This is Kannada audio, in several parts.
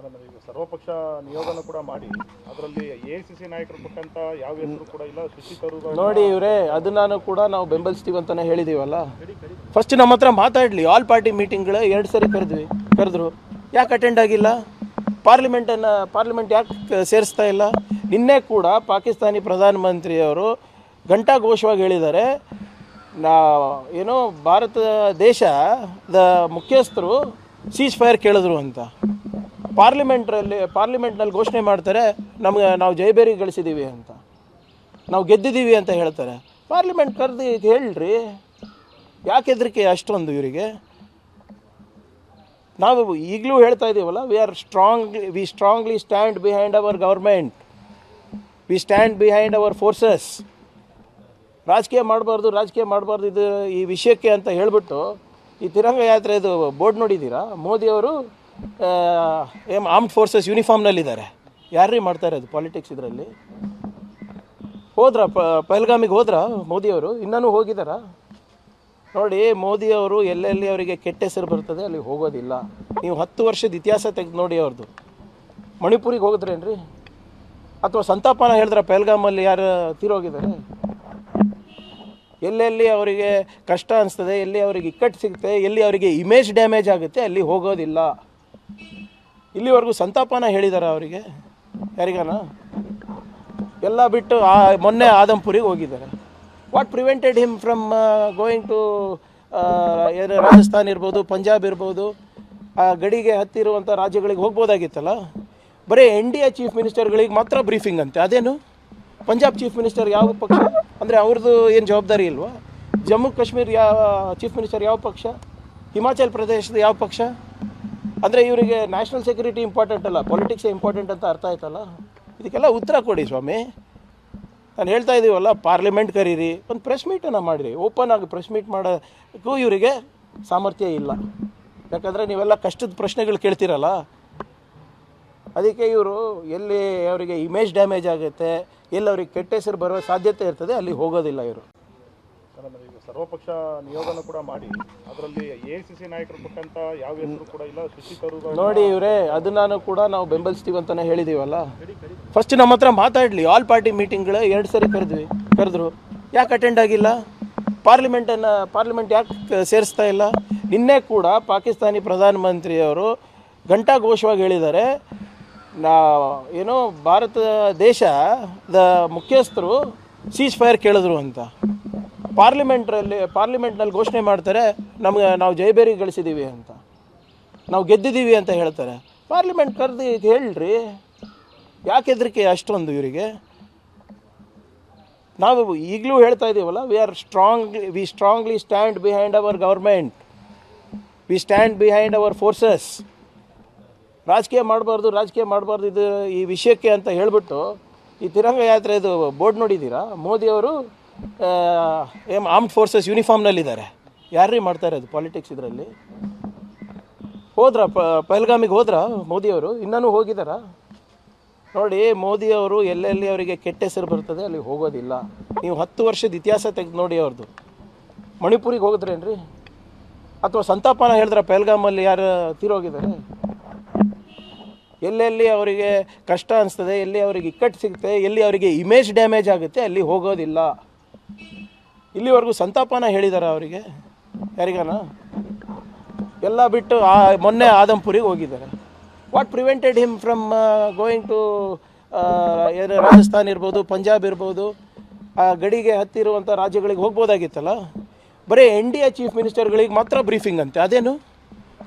ಈಗ ಸರ್ವಪಕ್ಷ ನಿಯೋಗನ ಕೂಡ ಮಾಡಿ ಅದರಲ್ಲಿ ಎಐಸಿಸಿ ನಾಯಕರು ಕೊಟ್ಟಂತ ಯಾವ ಹೆಸರು ಕೂಡ ಇಲ್ಲ. ಶಶಿತರೂರ್ ನೋಡಿ ಇವರೇ, ಅದನ್ನು ಕೂಡ ನಾವು ಬೆಂಬಲಿಸ್ತೀವಿ ಅಂತಾನೆ ಹೇಳಿದೀವಲ್ಲ. ಫಸ್ಟ್ ನಮ್ಮ ಹತ್ರ ಮಾತಾಡಲಿ. ಆಲ್ ಪಾರ್ಟಿ ಮೀಟಿಂಗ್ಗಳು 2 ಸರಿ ಕರೆದ್ರು, ಯಾಕೆ ಅಟೆಂಡ್ ಆಗಿಲ್ಲ? ಪಾರ್ಲಿಮೆಂಟ್ ಯಾಕೆ ಸೇರಿಸ್ತಾ ಇಲ್ಲ? ನಿನ್ನೆ ಕೂಡ ಪಾಕಿಸ್ತಾನಿ ಪ್ರಧಾನಮಂತ್ರಿಯವರು ಘಂಟಾಘೋಷವಾಗಿ ಹೇಳಿದ್ದಾರೆ, ಏನೋ ಭಾರತ ದೇಶದ ಮುಖ್ಯಸ್ಥರು ಸೀಸ್ ಫೈರ್ ಕೇಳಿದ್ರು ಅಂತ. ಪಾರ್ಲಿಮೆಂಟ್ನಲ್ಲಿ ಘೋಷಣೆ ಮಾಡ್ತಾರೆ, ನಾವು ಜಯಬೇರಿ ಗಳಿಸಿದ್ದೀವಿ ಅಂತ, ನಾವು ಗೆದ್ದಿದ್ದೀವಿ ಅಂತ ಹೇಳ್ತಾರೆ. ಪಾರ್ಲಿಮೆಂಟ್ ಕರೆದು ಹೇಳ್ರಿ, ಯಾಕೆ ಹೆದರಿಕೆ ಅಷ್ಟೊಂದು ಇವರಿಗೆ? ನಾವು ಈಗಲೂ ಹೇಳ್ತಾ ಇದ್ದೀವಲ್ಲ, we strongly stand behind our government, we stand behind our forces. ರಾಜಕೀಯ ಮಾಡಬಾರ್ದು ಇದು ಈ ವಿಷಯಕ್ಕೆ ಅಂತ ಹೇಳಿಬಿಟ್ಟು ಈ ತಿರಂಗ ಯಾತ್ರೆ ಇದು ಬೋರ್ಡ್ ನೋಡಿದ್ದೀರಾ? ಮೋದಿಯವರು ಆರ್ಮ್ಡ್ ಫೋರ್ಸಸ್ ಯೂನಿಫಾರ್ಮ್ನಲ್ಲಿದ್ದಾರೆ. ಯಾರ್ರೀ ಮಾಡ್ತಾರೆ ಅದು ಪಾಲಿಟಿಕ್ಸ್? ಇದರಲ್ಲಿ ಪಹಲ್ಗಾಮಿಗೆ ಹೋದ್ರಾ ಮೋದಿಯವರು? ಇನ್ನೂ ಹೋಗಿದ್ದಾರಾ? ನೋಡಿ, ಮೋದಿಯವರು ಎಲ್ಲೆಲ್ಲಿ ಅವರಿಗೆ ಕೆಟ್ಟ ಹೆಸರು ಬರ್ತದೆ ಅಲ್ಲಿ ಹೋಗೋದಿಲ್ಲ. ನೀವು 10 ವರ್ಷದ ಇತಿಹಾಸ ತೆಗೆದು ನೋಡಿ ಅವ್ರದ್ದು. ಮಣಿಪುರಿಗೆ ಹೋಗಿದ್ರೇನ್ರಿ? ಅಥವಾ ಸಂತಾಪನ ಹೇಳಿದ್ರೆ ಪಹಲ್ಗಾಮಲ್ಲಿ ಯಾರು ತೀರೋಗಿದ್ದಾರೆ? ಎಲ್ಲೆಲ್ಲಿ ಅವರಿಗೆ ಕಷ್ಟ ಅನಿಸ್ತದೆ, ಎಲ್ಲಿ ಅವರಿಗೆ ಇಕ್ಕಟ್ಟು ಸಿಗುತ್ತೆ, ಎಲ್ಲಿ ಅವರಿಗೆ ಇಮೇಜ್ ಡ್ಯಾಮೇಜ್ ಆಗುತ್ತೆ ಅಲ್ಲಿ ಹೋಗೋದಿಲ್ಲ. ಇಲ್ಲಿವರೆಗೂ ಸಂತಾಪನ ಹೇಳಿದ್ದಾರೆ ಅವರಿಗೆ ಯಾರಿಗಾನ? ಎಲ್ಲ ಬಿಟ್ಟು ಮೊನ್ನೆ ಆದಂಪುರಿಗೆ ಹೋಗಿದ್ದಾರೆ. What prevented him from going to Rajasthan ಇರ್ಬೋದು, ಪಂಜಾಬ್ ಇರ್ಬೋದು, ಆ ಗಡಿಗೆ ಹತ್ತಿರುವಂಥ ರಾಜ್ಯಗಳಿಗೆ ಹೋಗ್ಬೋದಾಗಿತ್ತಲ್ಲ. ಬರೀ NDA ಚೀಫ್ ಮಿನಿಸ್ಟರ್ಗಳಿಗೆ ಮಾತ್ರ ಬ್ರೀಫಿಂಗ್ ಅಂತೆ. ಅದೇನು? ಪಂಜಾಬ್ ಚೀಫ್ ಮಿನಿಸ್ಟರ್ ಯಾವ ಪಕ್ಷ? ಅಂದರೆ ಅವ್ರದ್ದು ಏನು ಜವಾಬ್ದಾರಿ ಇಲ್ವಾ? ಜಮ್ಮು ಕಾಶ್ಮೀರ ಚೀಫ್ ಮಿನಿಸ್ಟರ್ ಯಾವ ಪಕ್ಷ? ಹಿಮಾಚಲ್ ಪ್ರದೇಶದ ಯಾವ ಪಕ್ಷ? ಅಂದರೆ ಇವರಿಗೆ ನ್ಯಾಷನಲ್ ಸೆಕ್ಯೂರಿಟಿ ಇಂಪಾರ್ಟೆಂಟ್ ಅಲ್ಲ, ಪಾಲಿಟಿಕ್ಸೇ ಇಂಪಾರ್ಟೆಂಟ್ ಅಂತ ಅರ್ಥ ಆಯ್ತಲ್ಲ. ಇದಕ್ಕೆಲ್ಲ ಉತ್ತರ ಕೊಡಿ ಸ್ವಾಮಿ. ನಾನು ಹೇಳ್ತಾ ಇದ್ದೀವಲ್ಲ, ಪಾರ್ಲಿಮೆಂಟ್ ಕರೀರಿ, ಒಂದು ಪ್ರೆಸ್ ಮೀಟನ್ನು ಮಾಡಿರಿ. ಓಪನ್ ಆಗಿ ಪ್ರೆಸ್ ಮೀಟ್ ಮಾಡೋಕ್ಕೂ ಇವರಿಗೆ ಸಾಮರ್ಥ್ಯ ಇಲ್ಲ. ಯಾಕಂದರೆ ನೀವೆಲ್ಲ ಕಷ್ಟದ ಪ್ರಶ್ನೆಗಳು ಕೇಳ್ತೀರಲ್ಲ, ಅದಕ್ಕೆ ಇವರು ಎಲ್ಲಿ ಅವರಿಗೆ ಇಮೇಜ್ ಡ್ಯಾಮೇಜ್ ಆಗುತ್ತೆ, ಎಲ್ಲಿ ಅವ್ರಿಗೆ ಕೆಟ್ಟ ಹೆಸರು ಬರೋ ಸಾಧ್ಯತೆ ಇರ್ತದೆ ಅಲ್ಲಿ ಹೋಗೋದಿಲ್ಲ ಇವರು. ಈಗ ಸರ್ವಪಕ್ಷ ನಿಯೋಗನ ಕೂಡ ಮಾಡಿ ಅದರಲ್ಲಿ ಎಐಸಿಸಿ ನಾಯಕರು ಕೊಟ್ಟಂತ ಯಾವ ಹೆಸರು ಕೂಡ ಇಲ್ಲ. ಶಶಿತರೂರ್ ನೋಡಿ ಇವರೇ, ಅದನ್ನು ಕೂಡ ನಾವು ಬೆಂಬಲಿಸ್ತೀವಿ ಅಂತಾನೆ ಹೇಳಿದೀವಲ್ಲ. ಫಸ್ಟ್ ನಮ್ಮ ಹತ್ರ ಮಾತಾಡಲಿ. ಆಲ್ ಪಾರ್ಟಿ ಮೀಟಿಂಗ್ಗಳು 2 ಸರಿ ಕರೆದ್ರು, ಯಾಕೆ ಅಟೆಂಡ್ ಆಗಿಲ್ಲ? ಪಾರ್ಲಿಮೆಂಟ್ ಯಾಕೆ ಸೇರಿಸ್ತಾ ಇಲ್ಲ? ನಿನ್ನೆ ಕೂಡ ಪಾಕಿಸ್ತಾನಿ ಪ್ರಧಾನಮಂತ್ರಿಯವರು ಘಂಟಾಘೋಷವಾಗಿ ಹೇಳಿದ್ದಾರೆ, ಏನೋ ಭಾರತ ದೇಶದ ಮುಖ್ಯಸ್ಥರು ಸೀಸ್ ಫೈರ್ ಕೇಳಿದ್ರು ಅಂತ. ಪಾರ್ಲಿಮೆಂಟ್ನಲ್ಲಿ ಘೋಷಣೆ ಮಾಡ್ತಾರೆ, ನಾವು ಜಯಬೇರಿ ಗಳಿಸಿದ್ದೀವಿ ಅಂತ, ನಾವು ಗೆದ್ದಿದ್ದೀವಿ ಅಂತ ಹೇಳ್ತಾರೆ. ಪಾರ್ಲಿಮೆಂಟ್ ಕರೆದು ಹೇಳ್ರಿ, ಯಾಕೆ ಹೆದರಿಕೆ ಅಷ್ಟೊಂದು ಇವರಿಗೆ? ನಾವು ಈಗಲೂ ಹೇಳ್ತಾ ಇದ್ದೀವಲ್ಲ, we strongly stand behind our government, we stand behind our forces. ರಾಜಕೀಯ ಮಾಡಬಾರ್ದು ಇದು ಈ ವಿಷಯಕ್ಕೆ ಅಂತ ಹೇಳಿಬಿಟ್ಟು ಈ ತಿರಂಗ ಯಾತ್ರೆ ಇದು ಬೋರ್ಡ್ ನೋಡಿದ್ದೀರಾ? ಮೋದಿಯವರು ಆರ್ಮ್ಡ್ ಫೋರ್ಸಸ್ ಯೂನಿಫಾರ್ಮ್ನಲ್ಲಿದ್ದಾರೆ. ಯಾರ್ರೀ ಮಾಡ್ತಾರೆ ಅದು ಪಾಲಿಟಿಕ್ಸ್? ಇದರಲ್ಲಿ ಪಹಲ್ಗಾಮಿಗೆ ಹೋದ್ರಾ ಮೋದಿಯವರು? ಇನ್ನೂ ಹೋಗಿದ್ದಾರಾ? ನೋಡಿ, ಮೋದಿಯವರು ಎಲ್ಲೆಲ್ಲಿ ಅವರಿಗೆ ಕೆಟ್ಟ ಹೆಸರು ಬರ್ತದೆ ಅಲ್ಲಿ ಹೋಗೋದಿಲ್ಲ. ನೀವು 10 ವರ್ಷದ ಇತಿಹಾಸ ತೆಗೆದು ನೋಡಿ ಅವ್ರದ್ದು. ಮಣಿಪುರಿಗೆ ಹೋಗಿದ್ರೇನ್ರಿ? ಅಥವಾ ಸಂತಾಪನ ಹೇಳಿದ್ರೆ ಪಹಲ್ಗಾಮಲ್ಲಿ ಯಾರು ತೀರೋಗಿದ್ದಾರೆ? ಎಲ್ಲೆಲ್ಲಿ ಅವರಿಗೆ ಕಷ್ಟ ಅನಿಸ್ತದೆ, ಎಲ್ಲಿ ಅವರಿಗೆ ಇಕ್ಕಟ್ಟು ಸಿಗುತ್ತೆ, ಎಲ್ಲಿ ಅವರಿಗೆ ಇಮೇಜ್ ಡ್ಯಾಮೇಜ್ ಆಗುತ್ತೆ ಅಲ್ಲಿ ಹೋಗೋದಿಲ್ಲ. ಇಲ್ಲಿವರೆಗೂ ಸಂತಾಪನ ಹೇಳಿದ್ದಾರೆ ಅವರಿಗೆ ಯಾರಿಗಾನ? ಎಲ್ಲ ಬಿಟ್ಟು ಮೊನ್ನೆ ಆದಂಪುರಿಗೆ ಹೋಗಿದ್ದಾರೆ. What prevented him from going to Rajasthan ಇರ್ಬೋದು, ಪಂಜಾಬ್ ಇರ್ಬೋದು, ಆ ಗಡಿಗೆ ಹತ್ತಿರುವಂಥ ರಾಜ್ಯಗಳಿಗೆ ಹೋಗ್ಬೋದಾಗಿತ್ತಲ್ಲ. ಬರೀ NDA ಚೀಫ್ ಮಿನಿಸ್ಟರ್ಗಳಿಗೆ ಮಾತ್ರ ಬ್ರೀಫಿಂಗ್ ಅಂತೆ. ಅದೇನು?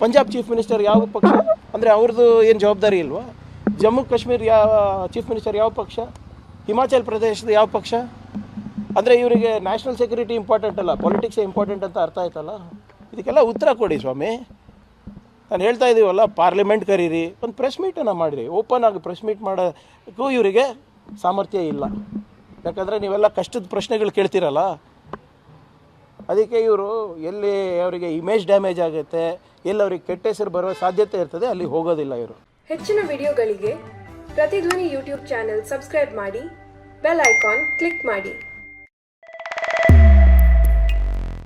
ಪಂಜಾಬ್ ಚೀಫ್ ಮಿನಿಸ್ಟರ್ ಯಾವ ಪಕ್ಷ? ಅಂದರೆ ಅವ್ರದ್ದು ಏನು ಜವಾಬ್ದಾರಿ ಇಲ್ವಾ? ಜಮ್ಮು ಕಾಶ್ಮೀರ ಚೀಫ್ ಮಿನಿಸ್ಟರ್ ಯಾವ ಪಕ್ಷ? ಹಿಮಾಚಲ್ ಪ್ರದೇಶದ ಯಾವ ಪಕ್ಷ? ಅಂದರೆ ಇವರಿಗೆ ನ್ಯಾಷನಲ್ ಸೆಕ್ಯೂರಿಟಿ ಇಂಪಾರ್ಟೆಂಟ್ ಅಲ್ಲ, ಪಾಲಿಟಿಕ್ಸೇ ಇಂಪಾರ್ಟೆಂಟ್ ಅಂತ ಅರ್ಥ ಆಯ್ತಲ್ಲ. ಇದಕ್ಕೆಲ್ಲ ಉತ್ತರ ಕೊಡಿ ಸ್ವಾಮಿ. ನಾನು ಹೇಳ್ತಾ ಇದ್ದೀವಲ್ಲ, ಪಾರ್ಲಿಮೆಂಟ್ ಕರೀರಿ, ಒಂದು ಪ್ರೆಸ್ ಮೀಟನ್ನು ಮಾಡಿರಿ. ಓಪನ್ ಆಗಿ ಪ್ರೆಸ್ ಮೀಟ್ ಮಾಡೋಕ್ಕೂ ಇವರಿಗೆ ಸಾಮರ್ಥ್ಯ ಇಲ್ಲ. ಯಾಕಂದರೆ ನೀವೆಲ್ಲ ಕಷ್ಟದ ಪ್ರಶ್ನೆಗಳು ಕೇಳ್ತೀರಲ್ಲ, ಅದಕ್ಕೆ ಇವರು ಎಲ್ಲಿ ಅವರಿಗೆ ಇಮೇಜ್ ಡ್ಯಾಮೇಜ್ ಆಗುತ್ತೆ, ಎಲ್ಲಿ ಅವ್ರಿಗೆ ಕೆಟ್ಟ ಹೆಸರು ಬರೋ ಸಾಧ್ಯತೆ ಇರ್ತದೆ ಅಲ್ಲಿ ಹೋಗೋದಿಲ್ಲ ಇವರು. ಹೆಚ್ಚಿನ ವಿಡಿಯೋಗಳಿಗೆ ಪ್ರತಿಧ್ವನಿ ಯೂಟ್ಯೂಬ್ ಚಾನೆಲ್ ಸಬ್ಸ್ಕ್ರೈಬ್ ಮಾಡಿ, ಬೆಲ್ ಐಕಾನ್ ಕ್ಲಿಕ್ ಮಾಡಿ.